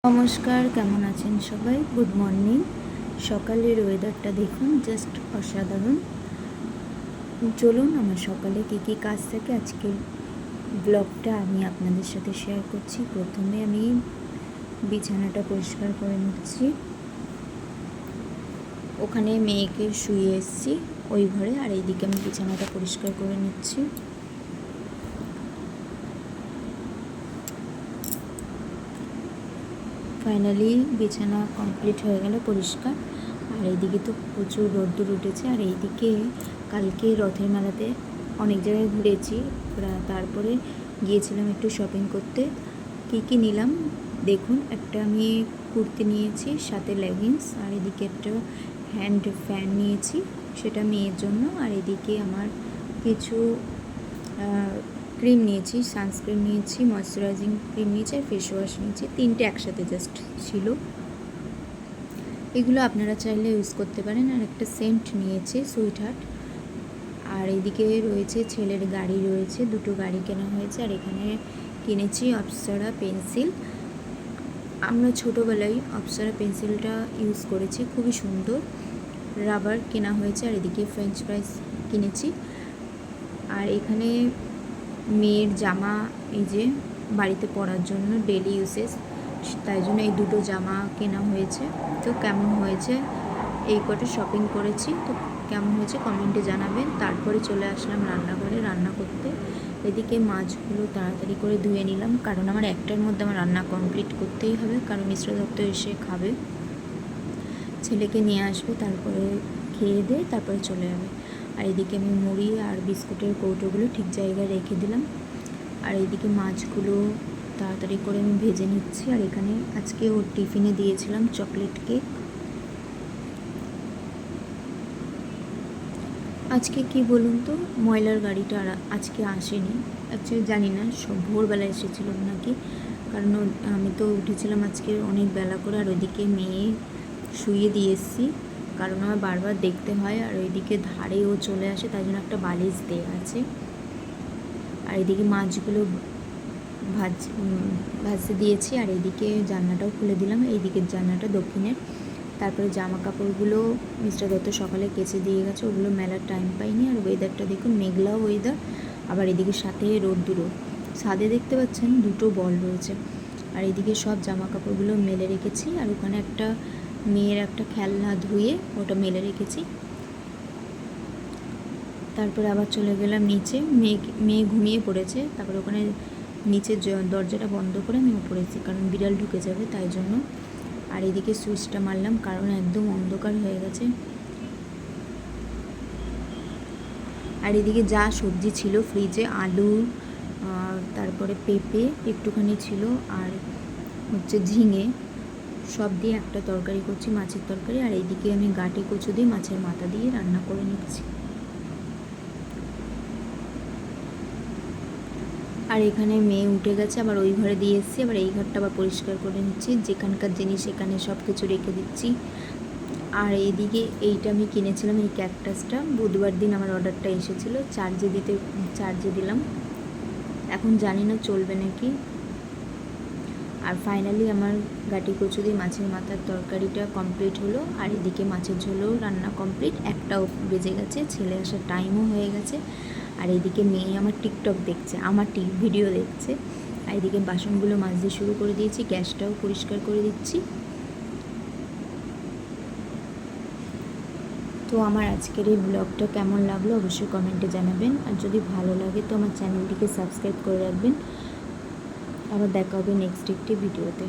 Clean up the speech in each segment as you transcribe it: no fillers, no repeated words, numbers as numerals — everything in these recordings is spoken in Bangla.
নমস্কার, কেমন আছেন সবাই? Good morning. সকালের ওয়েদারটা দেখুন, জাস্ট অসাধারণ। চলুন আমার সকালে কী কী কাজ থাকে আজকের ব্লগটা আমি আপনাদের সাথে শেয়ার করছি। প্রথমে আমি বিছানাটা পরিষ্কার করে নিচ্ছি। ওখানে মেয়েকে শুয়ে এসেছি ওই ঘরে, আর এইদিকে আমি বিছানাটা পরিষ্কার করে নিচ্ছি। ফাইনালি বিছানা কমপ্লিট হয়ে গেল পরিষ্কার। আর এইদিকে তো প্রচুর রোদ্দুর উঠেছে। আর এইদিকে কালকে রথের মেলাতে অনেক জায়গায় ঘুরেছি, তারপরে গিয়েছিলাম একটু শপিং করতে। কী কী নিলাম দেখুন। একটা আমি কুর্তি নিয়েছি, সাথে লেগিংস, আর এদিকে একটা হ্যান্ড ফ্যান নিয়েছি, সেটা মেয়ের জন্য। আর এদিকে আমার কিছু ক্রিম নিয়েছি, সানস্ক্রিন নিয়েছি, ময়শ্চারাইজিং ক্রিম নিয়েছি, আর ফেস ওয়াশ নিয়েছি। তিনটে একসাথে জাস্ট ছিল। এগুলো আপনারা চাইলে ইউজ করতে পারেন। আর একটা সেন্ট নিয়েছি, সুইট হার্ট। আর এদিকে রয়েছে ছেলের গাড়ি, রয়েছে দুটো গাড়ি কেনা হয়েছে। আর এখানে কিনেছি অপ্সরা পেন্সিল। আমরা ছোটোবেলায় অপ্সরা পেন্সিলটা ইউজ করেছি, খুবই সুন্দর। রাবার কেনা হয়েছে। আর এদিকে ফ্রেঞ্চ ফ্রাইস কিনেছি। আর এখানে মেয়ের জামা, এই যে বাড়িতে পরার জন্য ডেলি ইউজেস, তাই জন্য এই দুটো জামা কেনা হয়েছে। তো কেমন হয়েছে, এই কটা শপিং করেছি, তো কেমন হয়েছে কমেন্টে জানাবেন। তারপরে চলে আসলাম রান্নাঘরে রান্না করতে। এদিকে মাছগুলো তাড়াতাড়ি করে ধুয়ে নিলাম, কারণ আমার একটার মধ্যে আমার রান্না কমপ্লিট করতেই হবে, কারণ মিশ্র দত্ত এসে খাবে, ছেলেকে নিয়ে আসবে, তারপরে খেয়ে দিয়ে তারপরে চলে যাবে। আর এদিকে আমি মুড়ি আর বিস্কুটের কৌটোগুলো ঠিক জায়গায় রেখে দিলাম। আর এইদিকে মাছগুলো তাড়াতাড়ি করে আমি ভেজে নিচ্ছি। আর এখানে আজকে ওর টিফিনে দিয়েছিলাম চকলেট কেক। আজকে কি বলুন তো, ময়লার গাড়িটা আজকে আসেনি। অ্যাকচুয়ালি জানি না, সব ভোরবেলা এসেছিল নাকি, কারণ আমি তো উঠেছিলাম আজকে অনেক বেলা করে। আর ওইদিকে মেয়ে শুয়ে দিয়ে এসেছি, কারণ আমার বারবার দেখতে হয়। আর ওইদিকে ধারে ও চলে আসে, তাই জন্য একটা বালিশ দেওয়া আছে। আর এদিকে মাছগুলো ভাজতে দিয়েছি। আর এইদিকে জানলাটাও খুলে দিলাম, এইদিকের জানলাটা দক্ষিণের। তারপরে জামা কাপড়গুলো মিস্টার দত্ত সকালে কেচে দিয়ে গেছে, ওগুলো মেলার টাইম পাইনি। আর ওয়েদারটা দেখুন, মেঘলা ওয়েদার, আবার এদিকে সাথে রোদ্দুরও। ছাদে দেখতে পাচ্ছেন দুটো বল রয়েছে। আর এদিকে সব জামা কাপড়গুলো মেলে রেখেছি। আর ওখানে একটা মেয়ের একটা খেলনা ধুয়ে ওটা মেলে রেখেছি। তারপরে আবার চলে গেলাম নিচে, মেয়ে ঘুমিয়ে পড়েছে। তারপরে ওখানে নিচের দরজাটা বন্ধ করে আমি উপরে এসেছি, কারণ বিড়াল ঢুকে যাবে তাই জন্য। আর এদিকে সুইচটা মারলাম, কারণ একদম অন্ধকার হয়ে গেছে। আর এদিকে যা সবজি ছিল ফ্রিজে, আলু, তারপরে পেঁপে একটুখানি ছিল, আর হচ্ছে ঝিঙে, সব দিয়ে একটা তরকারি করছি, মাছের তরকারি। আর এইদিকে আমি গাঁটি কচু দিয়ে মাছের মাথা দিয়ে রান্না করে নিচ্ছি। আর এখানে মেয়ে উঠে গেছে, আবার ওই ঘরে দিয়ে এসেছি, আবার এই ঘরটা আবার পরিষ্কার করে নিচ্ছি, যেখানকার জিনিস এখানে সব কিছু রেখে দিচ্ছি। আর এইদিকে এইটা আমি কিনেছিলাম, এই ক্যাকটাসটা বুধবার দিন আমার অর্ডারটা এসেছিলো, চার্জে দিলাম, এখন জানি না চলবে নাকি। আর ফাইনালি আমার গাঁটি কচু দিয়ে মাছের মাথার তরকারিটা কমপ্লিট হলো। আর এদিকে মাছের ঝোলও রান্না কমপ্লিট, একটাও বেজে গেছে, ছেলে আসার টাইমও হয়ে গেছে। আর এদিকে মেয়ে আমার টিকটক দেখছে, আমার ভিডিও দেখছে। আর এদিকে বাসনগুলো মাজতে শুরু করে দিয়েছি, গ্যাসটাও পরিষ্কার করে দিচ্ছি। তো আমার আজকের এই ব্লগটা কেমন লাগলো অবশ্যই কমেন্টে জানাবেন। আর যদি ভালো লাগে তো আমার চ্যানেলটিকে সাবস্ক্রাইব করে রাখবেন। আবার দেখা হবে নেক্সট একটি ভিডিওতে।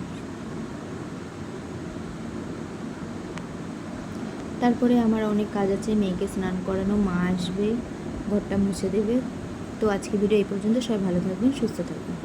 তারপরে আমার অনেক কাজ আছে, মেয়েকে স্নান করানো, মা আসবে, ঘরটা মুছে দেবে। তো আজকে ভিডিও এই পর্যন্ত। সবাই ভালো থাকবেন, সুস্থ থাকবেন।